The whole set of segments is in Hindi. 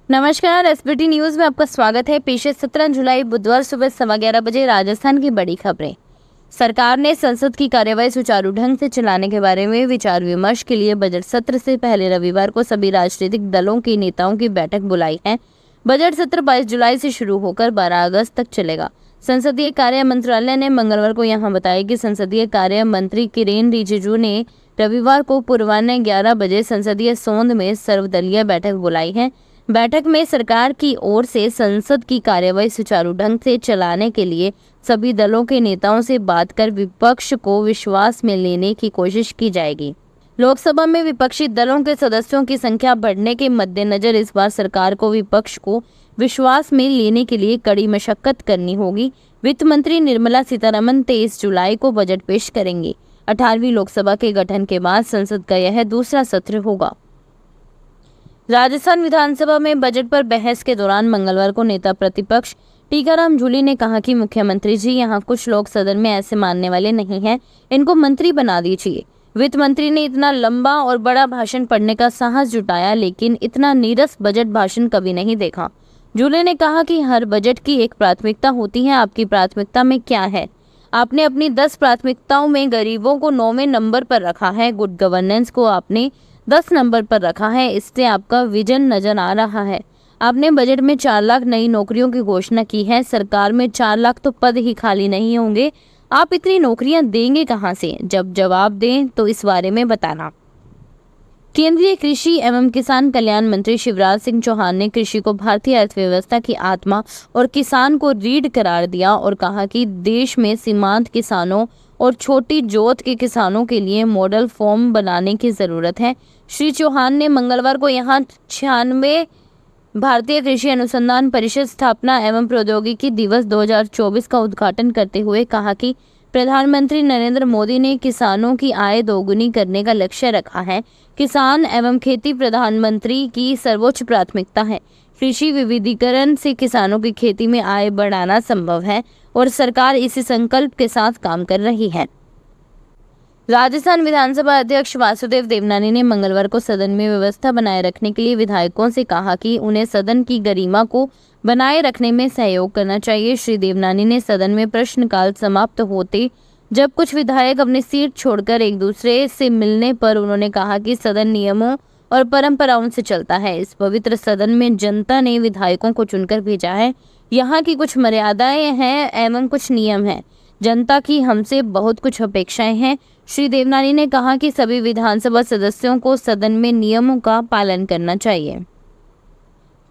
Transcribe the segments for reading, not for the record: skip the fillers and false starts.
नमस्कार, एसबीटी न्यूज में आपका स्वागत है। पेश है 17 जुलाई बुधवार सुबह 11:15 बजे राजस्थान की बड़ी खबरें। सरकार ने संसद की कार्यवाही सुचारू ढंग से चलाने के बारे में विचार विमर्श के लिए बजट सत्र से पहले रविवार को सभी राजनीतिक दलों के नेताओं की बैठक बुलाई है। बजट सत्र 22 जुलाई से शुरू होकर 12 अगस्त तक चलेगा। संसदीय कार्य मंत्रालय ने मंगलवार को यहां बताया कि संसदीय कार्य मंत्री किरेन रिजिजू ने रविवार को पूर्वाह्न 11 बजे संसदीय सौध में सर्वदलीय बैठक बुलाई है। बैठक में सरकार की ओर से संसद की कार्यवाही सुचारू ढंग से चलाने के लिए सभी दलों के नेताओं से बात कर विपक्ष को विश्वास में लेने की कोशिश की जाएगी। लोकसभा में विपक्षी दलों के सदस्यों की संख्या बढ़ने के मद्देनजर इस बार सरकार को विपक्ष को विश्वास में लेने के लिए कड़ी मशक्कत करनी होगी। वित्त मंत्री निर्मला सीतारमण 23 जुलाई को बजट पेश करेंगे। 18वीं लोकसभा के गठन के बाद संसद का यह दूसरा सत्र होगा। राजस्थान विधानसभा में बजट पर बहस के दौरान मंगलवार को नेता प्रतिपक्ष टीकाराम जूली ने कहा कि मुख्यमंत्री जी, यहाँ कुछ लोग सदन में ऐसे मानने वाले नहीं हैं, इनको मंत्री बना दीजिए। वित्त मंत्री ने इतना लंबा और बड़ा भाषण पढ़ने का साहस जुटाया, लेकिन इतना नीरस बजट भाषण कभी नहीं देखा। जूली ने कहा कि हर बजट की एक प्राथमिकता होती है। आपकी प्राथमिकता में क्या है? आपने अपनी 10 प्राथमिकताओं में गरीबों को 9वें नंबर पर रखा है, गुड गवर्नेंस को आपने 10 नंबर पर रखा है। इससे आपका विजन नजर आ रहा है। आपने बजट में 4 लाख नई नौकरियों की घोषणा की है। सरकार में 4 लाख तो पद ही खाली नहीं होंगे। आप इतनी नौकरियां देंगे कहां से? जब जवाब दें तो इस बारे में बताना। केंद्रीय कृषि एवं किसान कल्याण मंत्री शिवराज सिंह चौहान ने कृषि को भारतीय अर्थव्यवस्था की आत्मा और किसान को रीढ़ करार दिया और कहा कि देश में सीमांत किसानों और छोटी जोत के किसानों के लिए मॉडल फॉर्म बनाने की जरूरत है। श्री चौहान ने मंगलवार को यहां 96 भारतीय कृषि अनुसंधान परिषद स्थापना एवं प्रौद्योगिकी दिवस 2024 का उद्घाटन करते हुए कहा कि प्रधानमंत्री नरेंद्र मोदी ने किसानों की आय दोगुनी करने का लक्ष्य रखा है। किसान एवं खेती प्रधानमंत्री की सर्वोच्च प्राथमिकता है। कृषि विविधीकरण से किसानों की खेती में आय बढ़ाना संभव है और सरकार इसी संकल्प के साथ काम कर रही है। राजस्थान विधानसभा अध्यक्ष वासुदेव देवनानी ने मंगलवार को सदन में व्यवस्था बनाए रखने के लिए विधायकों से कहा कि उन्हें सदन की गरिमा को बनाए रखने में सहयोग करना चाहिए। श्री देवनानी ने सदन में प्रश्नकाल समाप्त होते जब कुछ विधायक अपनी सीट छोड़कर एक दूसरे से मिलने पर उन्होंने कहा कि सदन नियमों और परंपराओं से चलता है। इस पवित्र सदन में जनता ने विधायकों को चुनकर भेजा है। यहाँ की कुछ मर्यादाएं हैं एवं कुछ नियम हैं। जनता की हमसे बहुत कुछ अपेक्षाएं हैं। श्री देवनानी ने कहा कि सभी विधानसभा सदस्यों को सदन में नियमों का पालन करना चाहिए।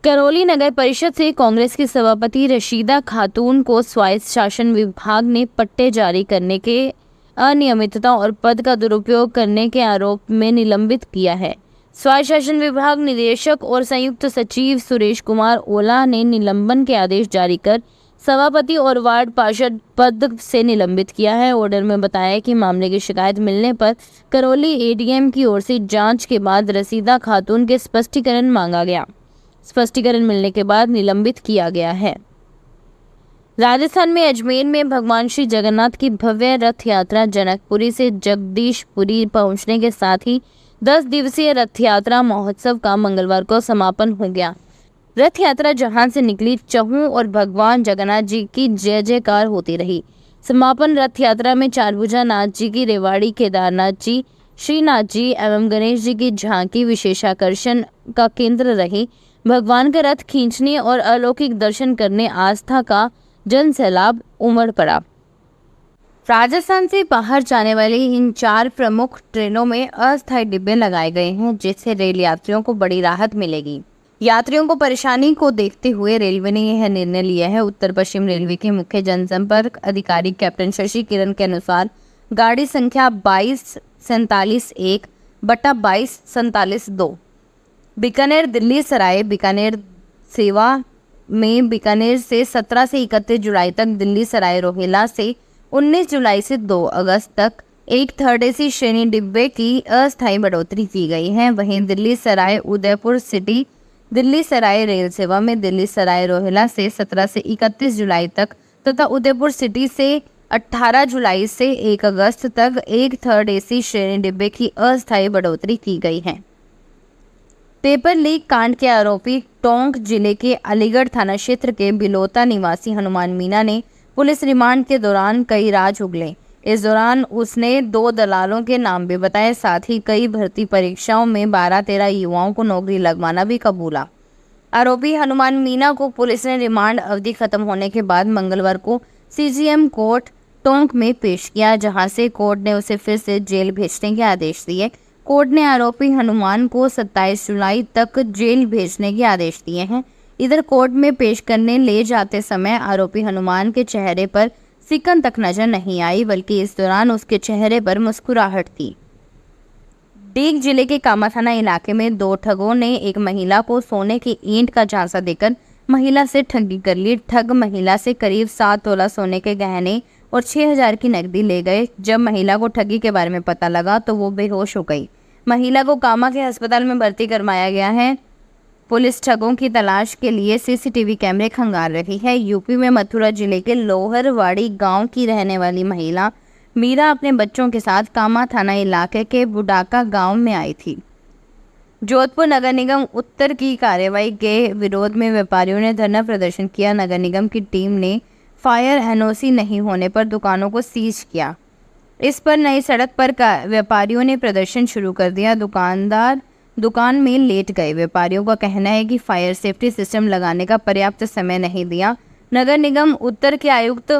करौली नगर परिषद से कांग्रेस की सभापति रशीदा खातून को स्वायत्त शासन विभाग ने पट्टे जारी करने के अनियमितता और पद का दुरुपयोग करने के आरोप में निलंबित किया है। स्वायत्त शासन विभाग निदेशक और संयुक्त सचिव सुरेश कुमार ओला ने निलंबन के आदेश जारी कर सभापति और वार्ड पार्षद पद से निलंबित किया है। ऑर्डर में बताया कि मामले की शिकायत मिलने पर करौली एडीएम की ओर से जांच के बाद रसीदा खातून के स्पष्टीकरण मांगा गया। स्पष्टीकरण मिलने के बाद निलंबित किया गया है। राजस्थान में अजमेर में भगवान श्री जगन्नाथ की भव्य रथ यात्रा जनकपुरी से जगदीशपुरी पहुंचने के साथ ही 10 दिवसीय रथ यात्रा महोत्सव का मंगलवार को समापन हो गया। रथ यात्रा जहां से निकली चहु और भगवान जगन्नाथ जी की जय जयकार होती रही। समापन रथ यात्रा में चारभुजा नाथ जी की रेवाड़ी, केदारनाथ जी, श्रीनाथ जी एवं गणेश जी की झांकी विशेषाकर्षण का केंद्र रही। भगवान का रथ खींचने और अलौकिक दर्शन करने आस्था का जन सैलाब उमड़ पड़ा। राजस्थान से बाहर जाने वाली इन 4 प्रमुख ट्रेनों में अस्थायी डिब्बे लगाए गए हैं, जिससे रेल यात्रियों को बड़ी राहत मिलेगी। यात्रियों को परेशानी को देखते हुए रेलवे ने यह निर्णय लिया है। उत्तर पश्चिम रेलवे के मुख्य जनसंपर्क अधिकारी कैप्टन शशि किरण के अनुसार गाड़ी संख्या 2247-1/2247-2 बीकानेर दिल्ली सराय बीकानेर सेवा में बीकानेर से 17 से 31 जुलाई तक, दिल्ली सराय रोहिला से 19 जुलाई से 2 अगस्त तक एक 3rd AC श्रेणी डिब्बे की अस्थायी बढ़ोतरी की गई है। वहीं दिल्ली सराय उदयपुर सिटी दिल्ली सराय रेल सेवा में दिल्ली सराय रोहिला से 17 से 31 जुलाई तक तथा उदयपुर सिटी से 18 जुलाई से 1 अगस्त तक एक 3rd AC श्रेणी डिब्बे की अस्थायी बढ़ोतरी की गई है। पेपर लीक कांड के आरोपी टोंक जिले के अलीगढ़ थाना क्षेत्र के बिलोता निवासी हनुमान मीना ने पुलिस रिमांड के दौरान कई राज उगले। इस दौरान उसने 2 दलालों के नाम भी बताए, साथ ही कई भर्ती परीक्षाओं में 12-13 युवाओं को नौकरी लगवाना भी कबूला। आरोपी हनुमान मीना को पुलिस ने रिमांड अवधि खत्म होने के बाद मंगलवार को सीजीएम कोर्ट टोंक में पेश किया, जहां से कोर्ट ने उसे फिर से जेल भेजने के आदेश दिए। कोर्ट ने आरोपी हनुमान को 27 जुलाई तक जेल भेजने के आदेश दिए हैं। इधर कोर्ट में पेश करने ले जाते समय आरोपी हनुमान के चेहरे पर सिकन तक नजर नहीं आई, बल्कि इस दौरान उसके चेहरे पर मुस्कुराहट थी। डीग जिले के कामा थाना इलाके में 2 ठगों ने एक महिला को सोने की ईंट का झांसा देकर महिला से ठगी कर ली। ठग महिला से करीब 7 तोला सोने के गहने और 6,000 की नकदी ले गए। जब महिला को ठगी के बारे में पता लगा तो वो बेहोश हो गई। महिला को कामा के अस्पताल में भर्ती करवाया गया है। पुलिस ठगों की तलाश के लिए सीसीटीवी कैमरे खंगाल रही है। यूपी में मथुरा जिले के लोहरवाड़ी गांव की रहने वाली महिला मीरा अपने बच्चों के साथ कामा थाना इलाके के बुडाका गांव में आई थी। जोधपुर नगर निगम उत्तर की कार्रवाई के विरोध में व्यापारियों ने धरना प्रदर्शन किया। नगर निगम की टीम ने फायर एनओसी नहीं होने पर दुकानों को सीज किया। इस पर नई सड़क पर व्यापारियों ने प्रदर्शन शुरू कर दिया। दुकानदार दुकान में लेट गए। व्यापारियों का कहना है कि फायर सेफ्टी सिस्टम लगाने का पर्याप्त समय नहीं दिया। नगर निगम उत्तर के आयुक्त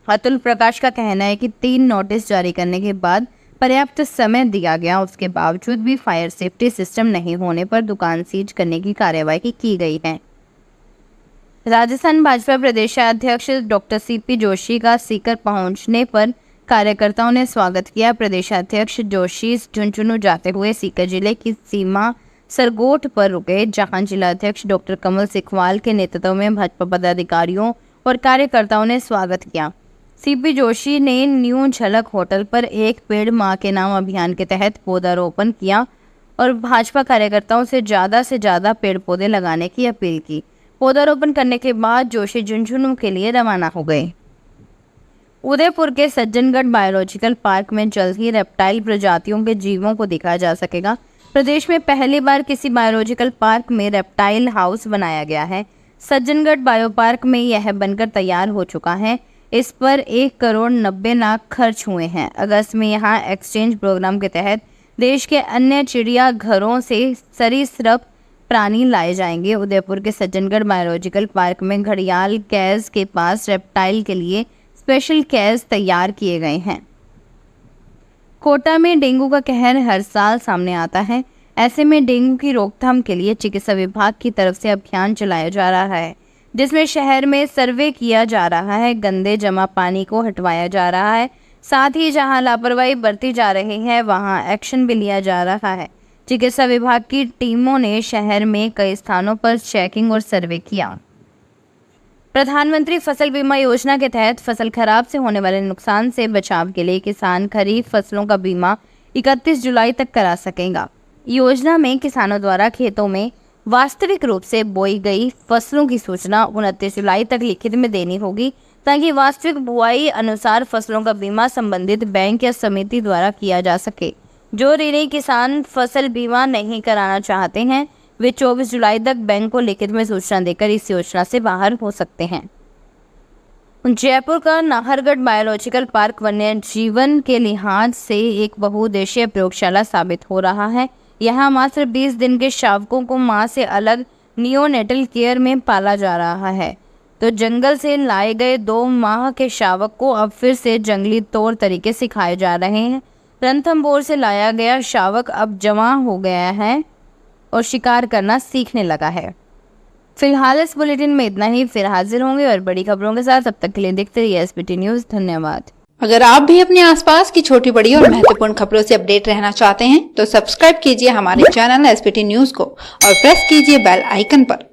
अतुल प्रकाश का कहना है कि 3 नोटिस जारी करने के बाद पर्याप्त समय दिया गया, उसके बावजूद भी फायर सेफ्टी सिस्टम नहीं होने पर दुकान सीज करने की कार्यवाही की गई है। राजस्थान भाजपा प्रदेशाध्यक्ष डॉक्टर सीपी जोशी का सीकर पहुंचने पर कार्यकर्ताओं ने स्वागत किया। प्रदेशाध्यक्ष जोशी झुंझुनू जाते हुए सीकर जिले की सीमा सरगोट पर रुके, जहां जिलाध्यक्ष डॉक्टर कमल सिखवाल के नेतृत्व में भाजपा पदाधिकारियों और कार्यकर्ताओं ने स्वागत किया। सीपी जोशी ने न्यू झलक होटल पर एक पेड़ मां के नाम अभियान के तहत पौधारोपण किया और भाजपा कार्यकर्ताओं से ज़्यादा पेड़ पौधे लगाने की अपील की। पौधारोपण करने के बाद जोशी झुंझुनू के लिए रवाना हो गए। उदयपुर के सज्जनगढ़ बायोलॉजिकल पार्क में जल्द ही रेप्टाइल प्रजातियों के जीवों को देखा जा सकेगा। प्रदेश में पहली बार किसी बायोलॉजिकल पार्क में रेप्टाइल हाउस बनाया गया है। सज्जनगढ़ बायो पार्क में यह बनकर तैयार हो चुका है। इस पर 1,90 लाख खर्च हुए हैं। अगस्त में यहाँ एक्सचेंज प्रोग्राम के तहत देश के अन्य चिड़ियाघरों से सरीसृप प्राणी लाए जाएंगे। उदयपुर के सज्जनगढ़ बायोलॉजिकल पार्क में घड़ियाल कैज के पास रेप्टाइल के लिए स्पेशल कैज तैयार किए गए हैं। कोटा में डेंगू का कहर हर साल सामने आता है। ऐसे में डेंगू की रोकथाम के लिए चिकित्सा विभाग की तरफ से अभियान चलाया जा रहा है, जिसमें शहर में सर्वे किया जा रहा है, गंदे जमा पानी को हटवाया जा रहा है, साथ ही जहां लापरवाही बरती जा रही है वहां एक्शन भी लिया जा रहा है। चिकित्सा विभाग की टीमों ने शहर में कई स्थानों पर चेकिंग और सर्वे किया। प्रधानमंत्री फसल बीमा योजना के तहत फसल खराब से होने वाले नुकसान से बचाव के लिए किसान खरीफ फसलों का बीमा 31 जुलाई तक करा सकेगा। योजना में किसानों द्वारा खेतों में वास्तविक रूप से बोई गई फसलों की सूचना 29 जुलाई तक लिखित में देनी होगी, ताकि वास्तविक बुआई अनुसार फसलों का बीमा संबंधित बैंक या समिति द्वारा किया जा सके। जो ऋणी किसान फसल बीमा नहीं कराना चाहते हैं वे 24 जुलाई तक बैंक को लिखित में सूचना देकर इस योजना से बाहर हो सकते हैं। जयपुर का नाहरगढ़ बायोलॉजिकल पार्क वन्य जीवन के लिहाज से एक बहुउद्देशीय प्रयोगशाला साबित हो रहा है। यहाँ मात्र 20 दिन के शावकों को मां से अलग नियोनेटल केयर में पाला जा रहा है, तो जंगल से लाए गए 2 माह के शावक को अब फिर से जंगली तौर तरीके सिखाए जा रहे हैं। रणथंभौर से लाया गया शावक अब जवान हो गया है और शिकार करना सीखने लगा है। फिलहाल इस बुलेटिन में इतना ही। फिर हाजिर होंगे और बड़ी खबरों के साथ। तब तक के लिए देखते रहिए एसबीटी न्यूज। धन्यवाद। अगर आप भी अपने आसपास की छोटी बड़ी और महत्वपूर्ण खबरों से अपडेट रहना चाहते हैं तो सब्सक्राइब कीजिए हमारे चैनल एसबीटी न्यूज को और प्रेस कीजिए बेल आइकन पर।